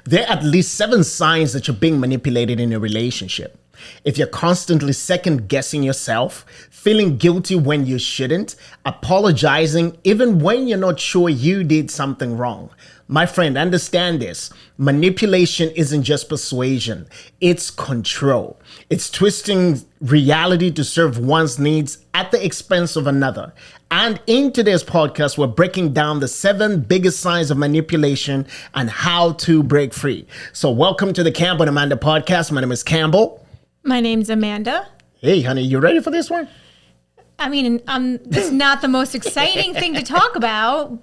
There are at least 7 signs that you're being manipulated in a relationship. If you're constantly second guessing yourself, feeling guilty when you shouldn't, apologizing even when you're not sure you did something wrong. My friend, understand this. Manipulation isn't just persuasion, it's control. It's twisting reality to serve one's needs at the expense of another. And in today's podcast, we're breaking down the 7 biggest signs of manipulation and how to break free. So welcome to the Campbell and Amanda podcast. My name is Campbell. My name's Amanda. Hey, honey, you ready for this one? I mean, it's not the most exciting thing to talk about.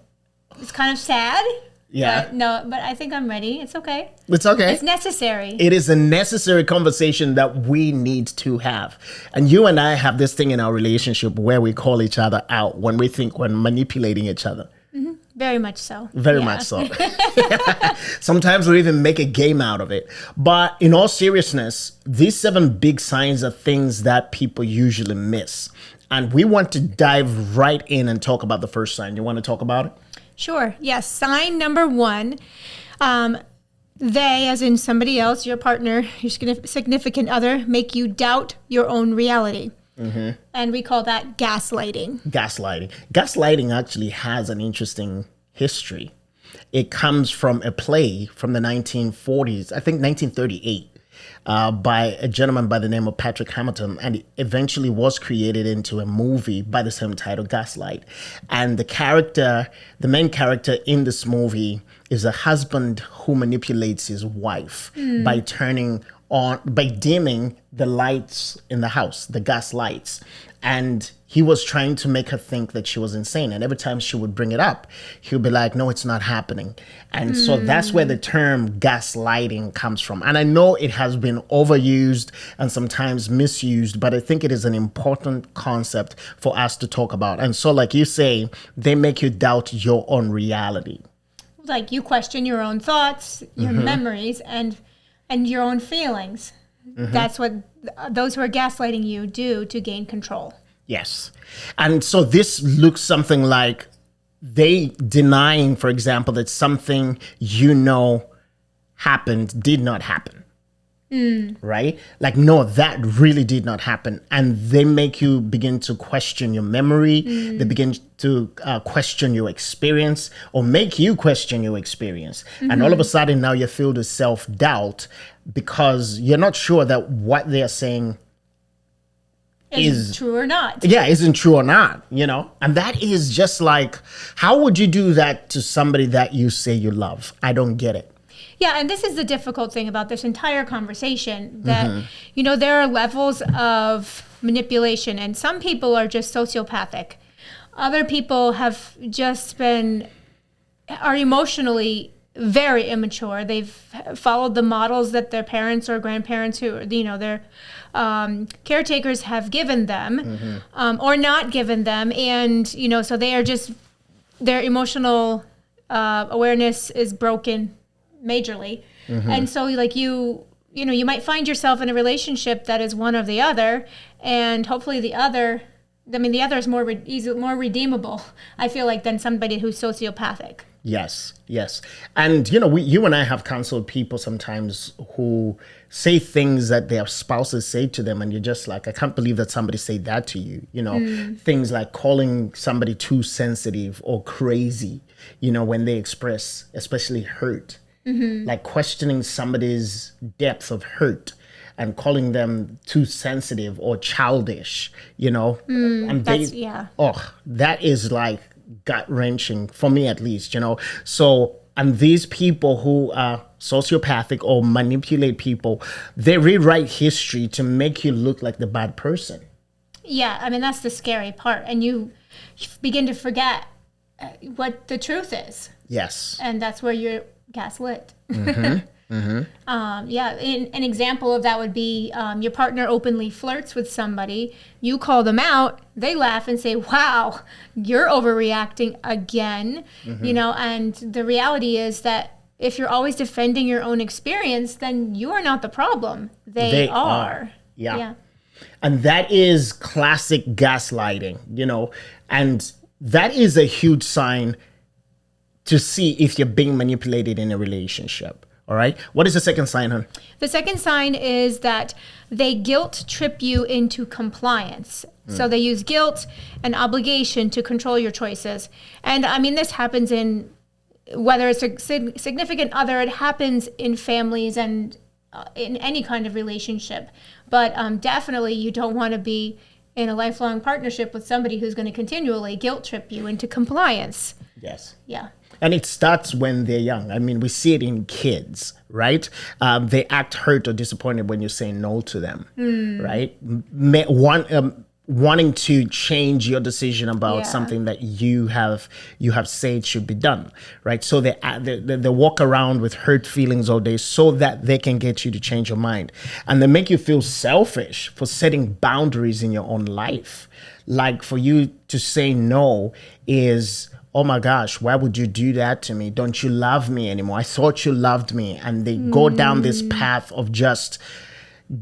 It's kind of sad. Yeah. But I think I'm ready. It's okay. It's okay. It's necessary. It is a necessary conversation that we need to have. And you and I have this thing in our relationship where we call each other out when we think we're manipulating each other. Mm-hmm. Very much so. Very much so. Sometimes we even make a game out of it. But in all seriousness, these 7 big signs are things that people usually miss. And we want to dive right in and talk about the first sign. You want to talk about it? Sure. Yes. Sign number 1. They, as in somebody else, your partner, your significant other, make you doubt your own reality. Mm-hmm. And we call that gaslighting. Gaslighting actually has an interesting history. It comes from a play from the 1940s, I think 1938, by a gentleman by the name of Patrick Hamilton, and it eventually was created into a movie by the same title, Gaslight. And the main character in this movie is a husband who manipulates his wife by dimming the lights in the house, the gas lights. And he was trying to make her think that she was insane. And every time she would bring it up, he would be like, no, it's not happening. And so that's where the term gaslighting comes from. And I know it has been overused and sometimes misused, but I think it is an important concept for us to talk about. And so like you say, they make you doubt your own reality. Like you question your own thoughts, your memories, and your own feelings. Mm-hmm. That's what those who are gaslighting you do to gain control. Yes. And so this looks something like they denying, for example, that something happened did not happen. Right? Like, no, that really did not happen. And they make you begin to question your memory. They begin to question your experience or make you question your experience. And all of a sudden now you're filled with self-doubt because you're not sure that what they're saying is true or not. Yeah, isn't true or not, And that is just like, how would you do that to somebody that you say you love? I don't get it. Yeah, and this is the difficult thing about this entire conversation, that, there are levels of manipulation, and some people are just sociopathic. Other people have just are emotionally very immature. They've followed the models that their parents or grandparents their caretakers have given them or not given them. And, so they are just, their emotional awareness is broken majorly. And so like you might find yourself in a relationship that is one or the other, and hopefully the other is more redeemable, I feel like, than somebody who's sociopathic. Yes. And, you and I have counseled people sometimes who say things that their spouses say to them, and you're just like, I can't believe that somebody said that to you. Things like calling somebody too sensitive or crazy, when they express especially hurt. Like questioning somebody's depth of hurt and calling them too sensitive or childish, and that is like gut-wrenching for me, at least, So, and these people who are sociopathic or manipulate people, they rewrite history to make you look like the bad person. Yeah, that's the scary part. And you begin to forget what the truth is. Yes. And that's where you're gaslit. An example of that would be your partner openly flirts with somebody. You call them out. They laugh and say, wow, you're overreacting again. And the reality is that if you're always defending your own experience, then you are not the problem. They are. Yeah. And that is classic gaslighting, and that is a huge sign to see if you're being manipulated in a relationship. All right. What is the second sign, hon? The second sign is that they guilt trip you into compliance. So they use guilt and obligation to control your choices. And I mean, this happens in, whether it's a significant other, it happens in families and in any kind of relationship. But definitely you don't want to be in a lifelong partnership with somebody who's going to continually guilt trip you into compliance. Yes. Yeah. And it starts when they're young. I mean, we see it in kids, right? They act hurt or disappointed when you say no to them, right? Wanting to change your decision about something that you have said should be done, right? So they walk around with hurt feelings all day so that they can get you to change your mind. And they make you feel selfish for setting boundaries in your own life. Like for you to say no is, oh my gosh, why would you do that to me? Don't you love me anymore? I thought you loved me. And they go down this path of just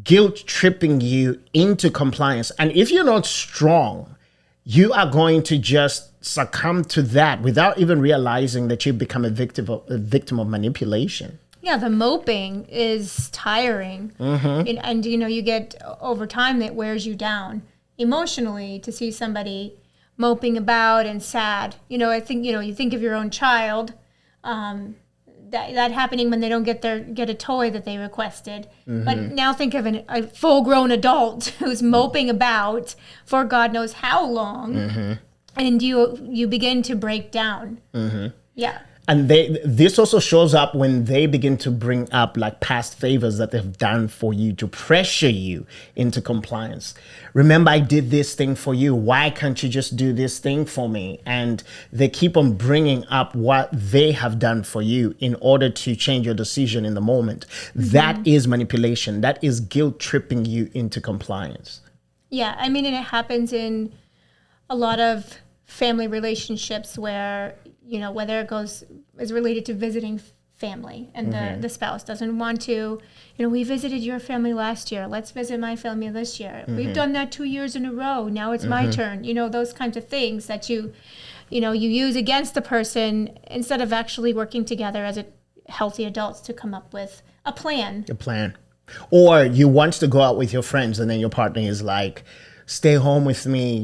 guilt tripping you into compliance. And if you're not strong, you are going to just succumb to that without even realizing that you've become a victim of manipulation. Yeah, the moping is tiring. And you get, over time, it wears you down emotionally to see somebody moping about and sad. I think, you think of your own child, that happening when they don't get a toy that they requested. But now think of a full-grown adult who's moping about for God knows how long, and you begin to break down. Yeah. And this also shows up when they begin to bring up like past favors that they've done for you to pressure you into compliance. Remember, I did this thing for you. Why can't you just do this thing for me? And they keep on bringing up what they have done for you in order to change your decision in the moment. That is manipulation. That is guilt tripping you into compliance. Yeah, I mean, and it happens in a lot of family relationships where, whether it is related to visiting family and the spouse doesn't want to, we visited your family last year. Let's visit my family this year. We've done that 2 years in a row. Now it's my turn. Those kinds of things that you use against the person instead of actually working together as healthy adults to come up with a plan. Or you want to go out with your friends and then your partner is like, stay home with me,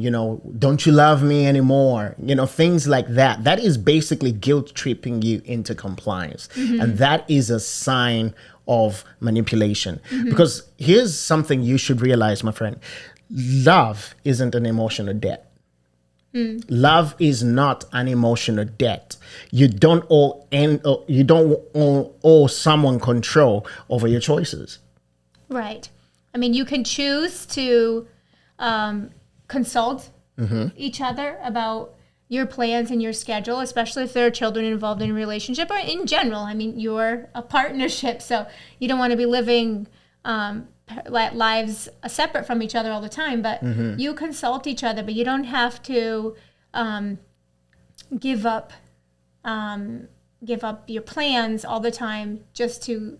don't you love me anymore? Things like that. That is basically guilt tripping you into compliance. And that is a sign of manipulation. Because here's something you should realize, my friend. Love isn't an emotional debt. Love is not an emotional debt. You don't owe someone control over your choices. Right. I mean, you can choose to consult each other about your plans and your schedule, especially if there are children involved in a relationship or in general. I mean, you're a partnership, so you don't want to be living lives separate from each other all the time, but you consult each other, but you don't have to give up your plans all the time just to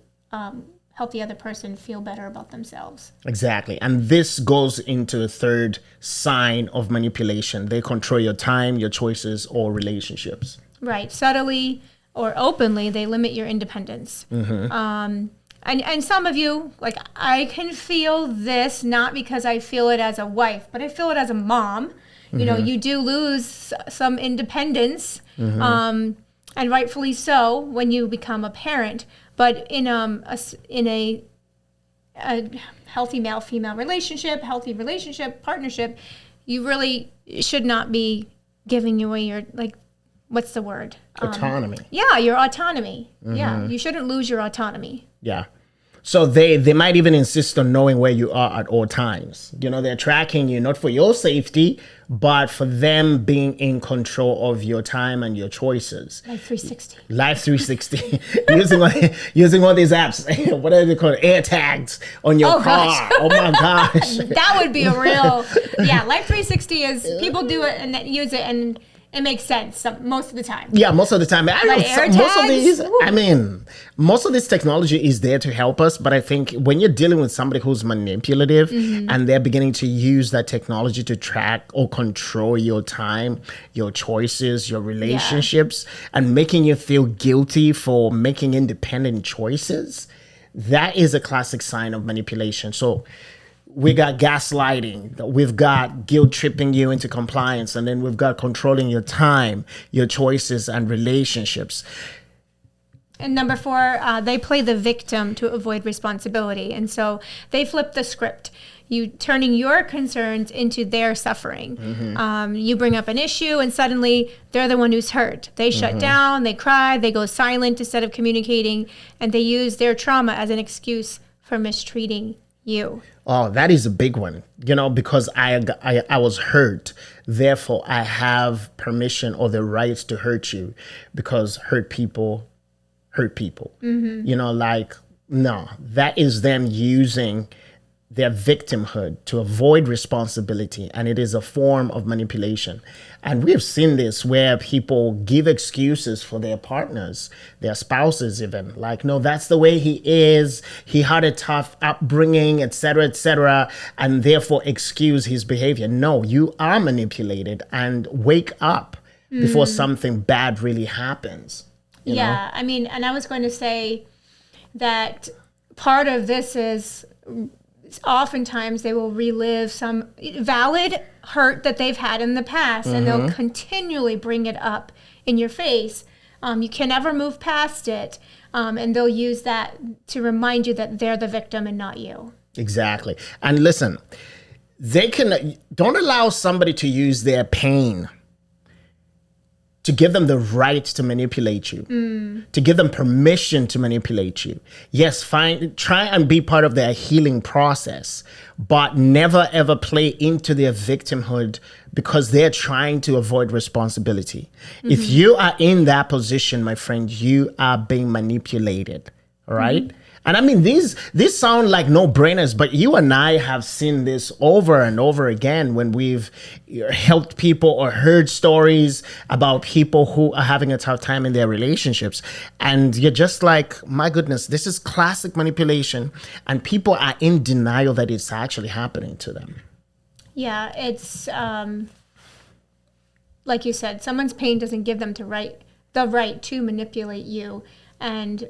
help the other person feel better about themselves. Exactly. And this goes into the third sign of manipulation. They control your time, your choices, or relationships. Right. Subtly or openly, they limit your independence. And some of you, like, I can feel this not because I feel it as a wife, but I feel it as a mom. You do lose some independence, and rightfully so when you become a parent. But in a healthy male-female relationship, partnership, you really should not be giving away your, what's the word? Autonomy. Yeah, your autonomy. Yeah, you shouldn't lose your autonomy. Yeah. So they might even insist on knowing where you are at all times. They're tracking you not for your safety, but for them being in control of your time and your choices. Life 360. Life 360. using all these apps. What are they called? Air tags on your car. Gosh. Oh my gosh. That would be a real, Life 360 is, people do it and use it, and it makes sense most of the time. Yeah, most of the time. I But know air most of tags, these. woo. I mean, most of this technology is there to help us, but I think when you're dealing with somebody who's manipulative and they're beginning to use that technology to track or control your time, your choices, your relationships, and making you feel guilty for making independent choices, that is a classic sign of manipulation. So we got gaslighting, we've got guilt tripping you into compliance, and then we've got controlling your time, your choices, and relationships. And number 4, they play the victim to avoid responsibility. And so they flip the script. You turning your concerns into their suffering. You bring up an issue and suddenly they're the one who's hurt. They shut down, they cry, they go silent instead of communicating, and they use their trauma as an excuse for mistreating you. Oh, that is a big one, because I was hurt. Therefore, I have permission or the right to hurt you because hurt people hurt people. No, that is them using their victimhood to avoid responsibility. And it is a form of manipulation. And we have seen this where people give excuses for their partners, their spouses even. Like, no, that's the way he is. He had a tough upbringing, etc., and therefore excuse his behavior. No, you are manipulated, and wake up before something bad really happens. You know? I mean, and I was going to say that part of this is oftentimes they will relive some valid hurt that they've had in the past, and they'll continually bring it up in your face. You can never move past it, and they'll use that to remind you that they're the victim and not you. Exactly. And listen, don't allow somebody to use their pain to give them the right to manipulate you, to give them permission to manipulate you. Yes, try and be part of their healing process, but never ever play into their victimhood because they're trying to avoid responsibility. If you are in that position, my friend, you are being manipulated, all right? And I mean, these sound like no-brainers, but you and I have seen this over and over again when we've helped people or heard stories about people who are having a tough time in their relationships. And you're just like, my goodness, this is classic manipulation. And people are in denial that it's actually happening to them. Yeah, it's like you said, someone's pain doesn't give them the right to manipulate you. And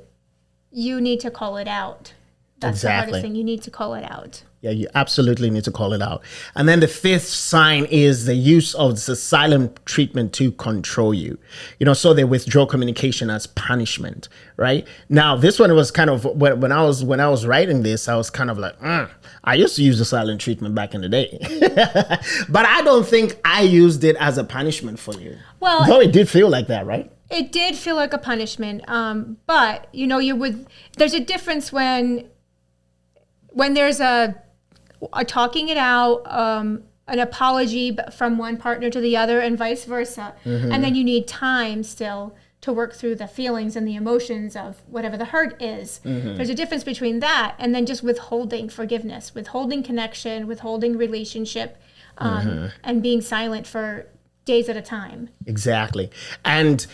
you need to call it out. That's the hardest thing. You need to call it out. Yeah, you absolutely need to call it out. And then the 5th sign is the use of the silent treatment to control you. So they withdraw communication as punishment, right? Now, this one was kind of, when I was writing this, I was kind of like, I used to use the silent treatment back in the day. But I don't think I used it as a punishment for you. Well, though it did feel like that, right? It did feel like a punishment, but there's a difference when there's a talking it out, an apology from one partner to the other, and vice versa, and then you need time still to work through the feelings and the emotions of whatever the hurt is. There's a difference between that and then just withholding forgiveness, withholding connection, withholding relationship, and being silent for days at a time. Exactly. And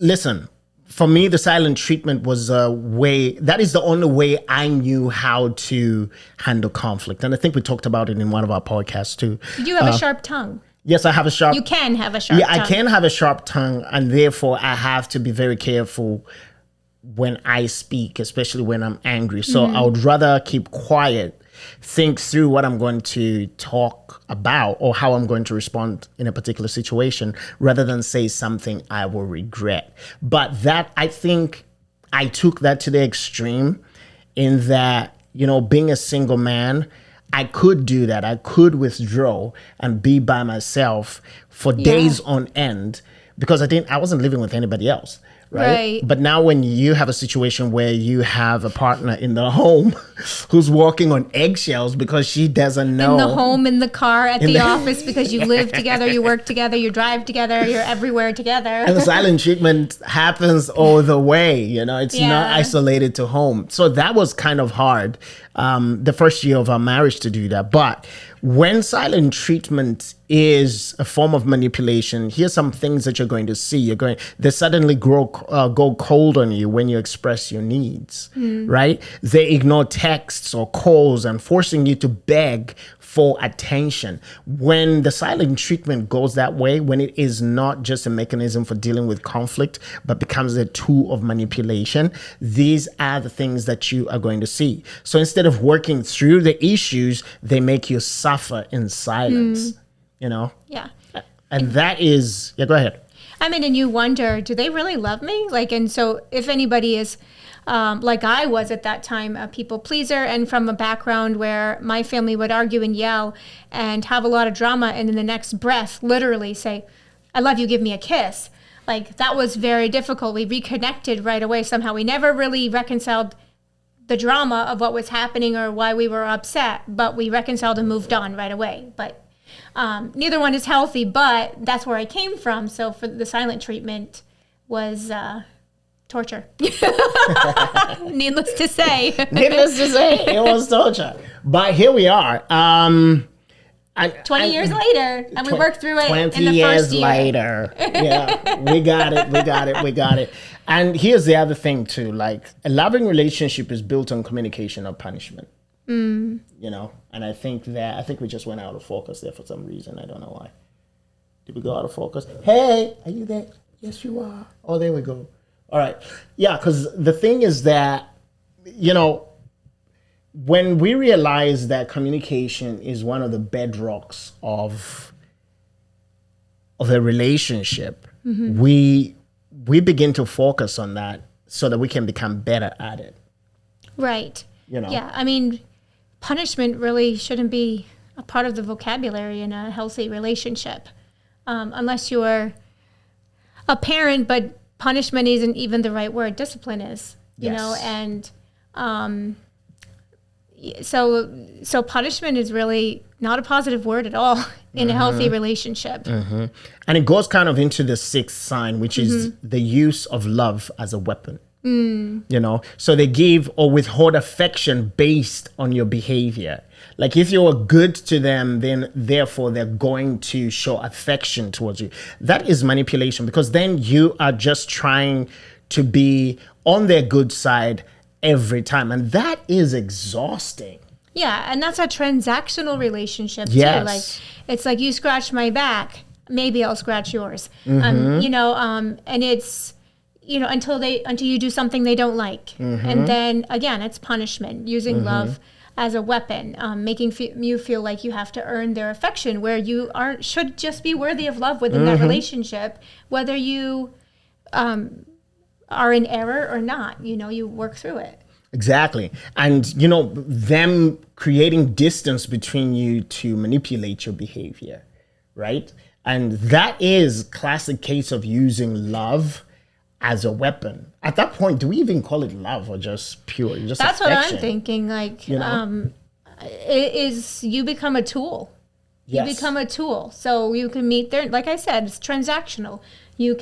listen, for me, the silent treatment was that is the only way I knew how to handle conflict. And I think we talked about it in one of our podcasts too. You have a sharp tongue. Yes, I have a sharp. You can have a sharp tongue. Yeah, I can have a sharp tongue, and therefore I have to be very careful when I speak, especially when I'm angry. So I would rather keep quiet, think through what I'm going to talk about or how I'm going to respond in a particular situation rather than say something I will regret. But that, I think I took that to the extreme in that, being a single man, I could do that. I could withdraw and be by myself for days on end because I wasn't living with anybody else. Right. But now when you have a situation where you have a partner in the home who's walking on eggshells because she doesn't know. In the home, in the car, at the office, because you live together, you work together, you drive together, you're everywhere together. And the silent treatment happens all the way, it's not isolated to home. So that was kind of hard the first year of our marriage to do that. But when silent treatment is a form of manipulation, here's some things that you're going to see. They suddenly go cold on you when you express your needs, right? They ignore texts or calls and forcing you to beg for attention. When the silent treatment goes that way, when it is not just a mechanism for dealing with conflict, but becomes a tool of manipulation, these are the things that you are going to see. So instead of working through the issues, they make you suffer in silence, Yeah. And that is, go ahead. I mean, and you wonder, do they really love me? And so if anybody is, like I was at that time, a people pleaser, and from a background where my family would argue and yell and have a lot of drama, and in the next breath, literally say, I love you, give me a kiss. That was very difficult. We reconnected right away somehow. We never really reconciled the drama of what was happening or why we were upset, but we reconciled and moved on right away. But neither one is healthy, but that's where I came from. So for the silent treatment was torture. Needless to say. It was torture. But here we are. 20 years later, and we worked through it 20 in the years first year. later. Yeah, we got it. And here's the other thing too, a loving relationship is built on communication or punishment. And I think we just went out of focus there for some reason. I don't know why. Did we go out of focus? Hey, are you there? Yes, you are. Oh, there we go. All right. Yeah, because the thing is that, when we realize that communication is one of the bedrocks of a relationship, we begin to focus on that so that we can become better at it. Right. Yeah, I mean, punishment really shouldn't be a part of the vocabulary in a healthy relationship, unless you're a parent, but punishment isn't even the right word. Discipline is, and so punishment is really not a positive word at all in a healthy relationship. And it goes kind of into the sixth sign, which is the use of love as a weapon. So they give or withhold affection based on your behavior. If you are good to them, then therefore they're going to show affection towards you. That is manipulation, because then you are just trying to be on their good side every time. And that is exhausting. Yeah, and that's a transactional relationship too. Yes. It's like, you scratch my back, maybe I'll scratch yours. And it's, until you do something they don't like. And then again, it's punishment, using love as a weapon, making you feel like you have to earn their affection, where you should just be worthy of love within that relationship, whether you are in error or not. You work through it. Exactly. And, them creating distance between you to manipulate your behavior, right? And that is classic case of using love as a weapon. At that point, do we even call it love or just pure? Just That's affection? what I'm thinking. You become a tool. Yes. You become a tool. So you can meet there. Like I said, it's transactional. You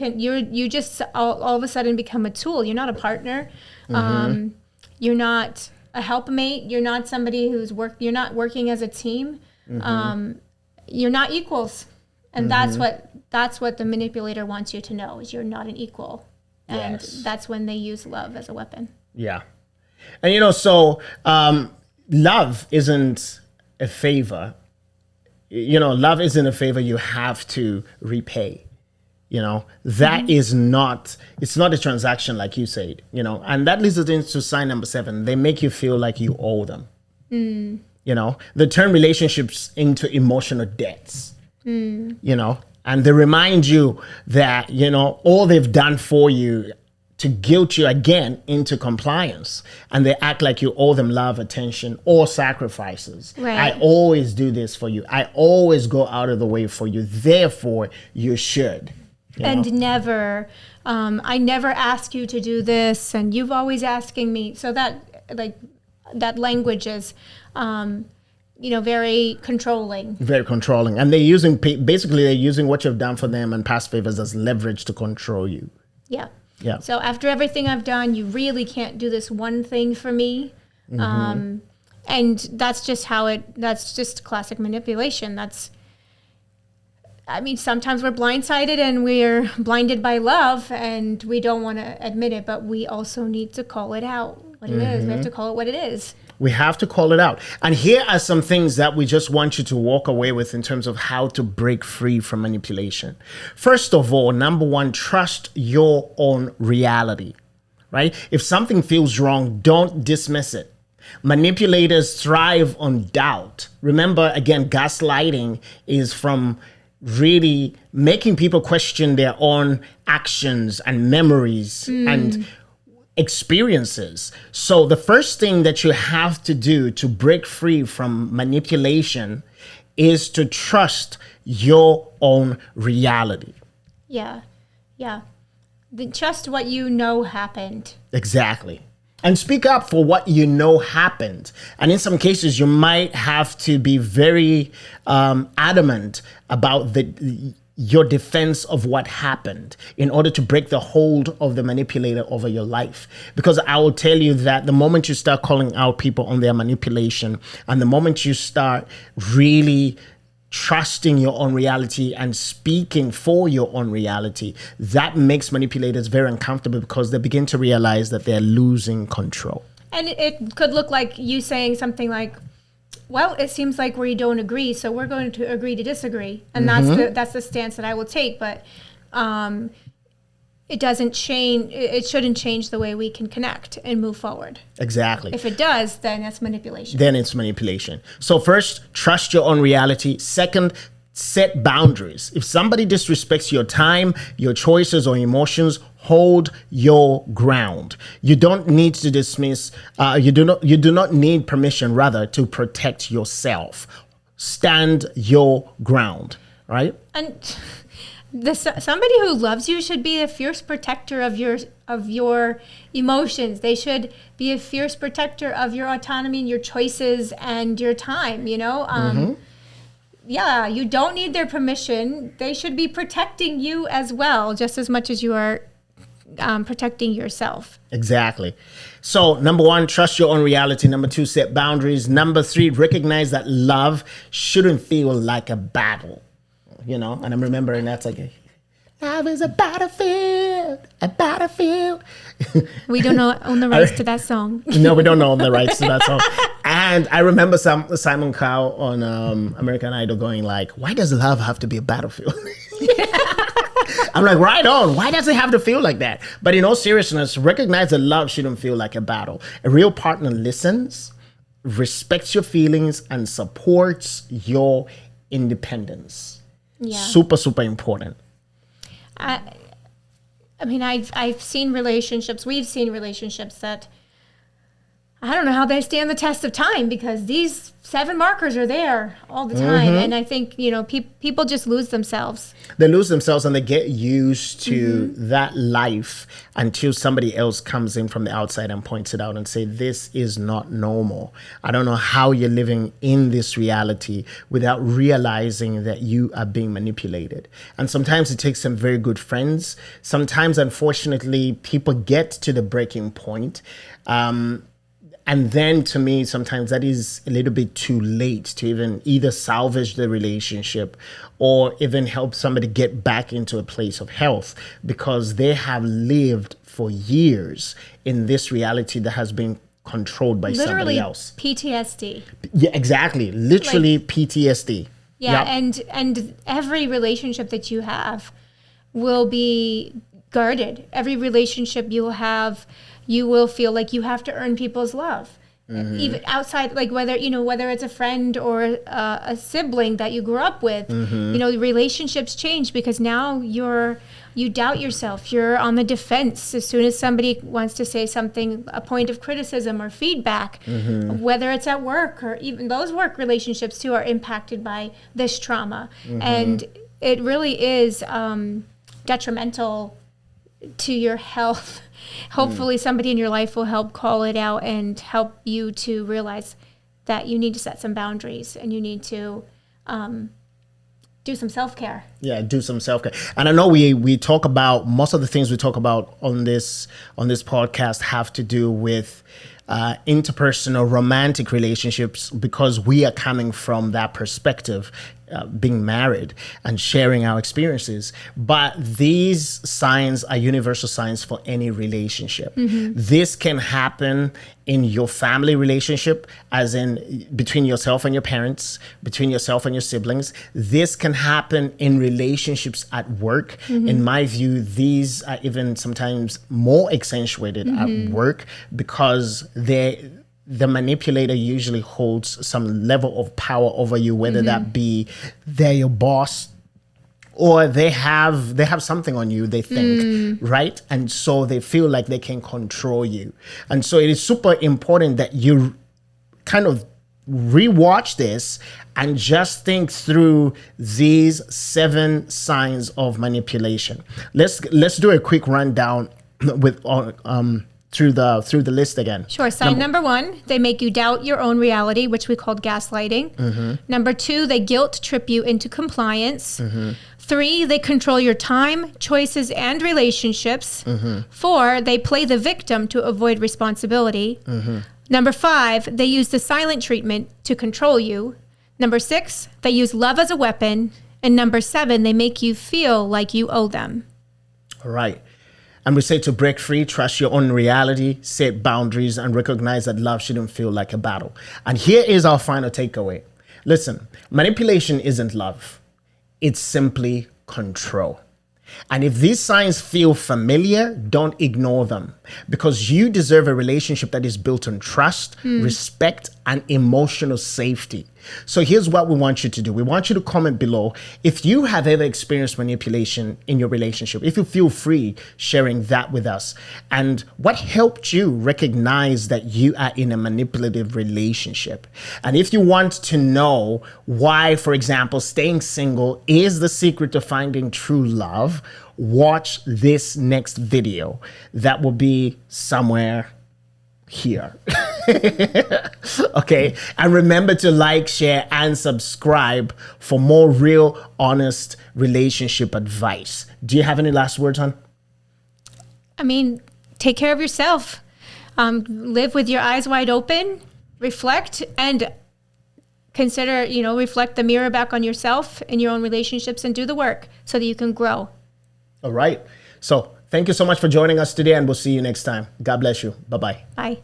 just all of a sudden become a tool. You're not a partner. You're not a helpmate. You're not somebody you're not working as a team. You're not equals. And that's what the manipulator wants you to know, is you're not an equal. And that's when they use love as a weapon. Yeah. And so love isn't a favor. Love isn't a favor you have to repay. That is not, it's not a transaction like you said, and that leads us into sign number 7. They make you feel like you owe them. They turn relationships into emotional debts, and they remind you that, all they've done for you to guilt you again into compliance. And they act like you owe them love, attention, or sacrifices. Right. I always do this for you. I always go out of the way for you. Therefore, you should. And never, I never ask you to do this, and you've always asking me. So that language is, very controlling. Very controlling. And they're using what you've done for them and past favors as leverage to control you. Yeah. Yeah. So after everything I've done, you really can't do this one thing for me. And that's just that's just classic manipulation. Sometimes we're blindsided and we're blinded by love and we don't want to admit it, but we also need to call it out what it is. We have to call it what it is. We have to call it out. And here are some things that we just want you to walk away with in terms of how to break free from manipulation. First of all, number one, trust your own reality, right? If something feels wrong, don't dismiss it. Manipulators thrive on doubt. Remember, again, gaslighting is from really making people question their own actions and memories and experiences. So the first thing that you have to do to break free from manipulation is to trust your own reality. Yeah. Then trust what you know happened. Exactly. And speak up for what you know happened. And in some cases, you might have to be very adamant about your defense of what happened in order to break the hold of the manipulator over your life. Because I will tell you that the moment you start calling out people on their manipulation, and the moment you start really trusting your own reality and speaking for your own reality, that makes manipulators very uncomfortable because they begin to realize that they're losing control. And it could look like you saying something like, well, it seems like we don't agree, so we're going to agree to disagree. And that's the stance that I will take. But it doesn't change. It shouldn't change the way we can connect and move forward. Exactly. If it does, then that's manipulation. Then it's manipulation. So first, trust your own reality. Second, set boundaries. If somebody disrespects your time, your choices, or emotions, hold your ground. You don't need to dismiss. You do not need permission, rather, to protect yourself. Stand your ground. Right. And somebody who loves you should be a fierce protector of your emotions. They should be a fierce protector of your autonomy and your choices and your time. Yeah, you don't need their permission. They should be protecting you as well, just as much as you are protecting yourself. Exactly. So number one, trust your own reality. Number two, set boundaries. Number three, recognize that love shouldn't feel like a battle. And I'm remembering that's like, love is a battlefield. We don't own the rights to that song. No, we don't own the rights to that song. And I remember Simon Cowell on American Idol going like, why does love have to be a battlefield? I'm like, right on. Why does it have to feel like that? But in all seriousness, recognize that love shouldn't feel like a battle. A real partner listens, respects your feelings, and supports your independence. Yeah. Super, super important. I've seen relationships, we've seen relationships that I don't know how they stand the test of time because these 7 markers are there all the time. And I think, people just lose themselves. They lose themselves and they get used to that life until somebody else comes in from the outside and points it out and say, this is not normal. I don't know how you're living in this reality without realizing that you are being manipulated. And sometimes it takes some very good friends. Sometimes, unfortunately, people get to the breaking point. And then to me, sometimes that is a little bit too late to even either salvage the relationship or even help somebody get back into a place of health because they have lived for years in this reality that has been controlled by somebody else. PTSD. Yeah, exactly. Literally PTSD. Yeah, yep. And every relationship that you have will be guarded. Every relationship you'll have, you will feel like you have to earn people's love. Even outside, like whether it's a friend or a sibling that you grew up with, relationships change because now you doubt yourself. You're on the defense as soon as somebody wants to say something, a point of criticism or feedback, whether it's at work or even those work relationships too are impacted by this trauma. And it really is detrimental to your health. Hopefully somebody in your life will help call it out and help you to realize that you need to set some boundaries and you need to do some self-care. Yeah, do some self-care. And I know we talk about, most of the things we talk about on this podcast have to do with interpersonal romantic relationships because we are coming from that perspective, being married and sharing our experiences. But these signs are universal signs for any relationship. This can happen in your family relationship, as in between yourself and your parents, between yourself and your siblings. This can happen in relationships at work. In my view, these are even sometimes more accentuated at work because the manipulator usually holds some level of power over you, whether that be they're your boss or they have something on you, they think, right? And so they feel like they can control you. And so it is super important that you kind of rewatch this and just think through these 7 signs of manipulation. Let's do a quick rundown with through the list again. Sure. Sign number 1, they make you doubt your own reality, which we called gaslighting. Number 2, they guilt trip you into compliance. 3, they control your time, choices, and relationships. 4, they play the victim to avoid responsibility. Number 5, they use the silent treatment to control you. Number 6, they use love as a weapon. And number 7, they make you feel like you owe them. All right. And we say to break free, trust your own reality, set boundaries, and recognize that love shouldn't feel like a battle. And here is our final takeaway. Listen, manipulation isn't love. It's simply control. And if these signs feel familiar, don't ignore them, because you deserve a relationship that is built on trust, respect, and emotional safety. So here's what we want you to do. We want you to comment below if you have ever experienced manipulation in your relationship. If you feel free sharing that with us, and what helped you recognize that you are in a manipulative relationship. And if you want to know why, for example, staying single is the secret to finding true love, watch this next video. That will be somewhere here. Okay. And remember to like, share, and subscribe for more real, honest relationship advice. Do you have any last words, hon? I mean, take care of yourself. Live with your eyes wide open, reflect, and consider, reflect the mirror back on yourself in your own relationships and do the work so that you can grow. All right. So thank you so much for joining us today, and we'll see you next time. God bless you. Bye-bye. Bye.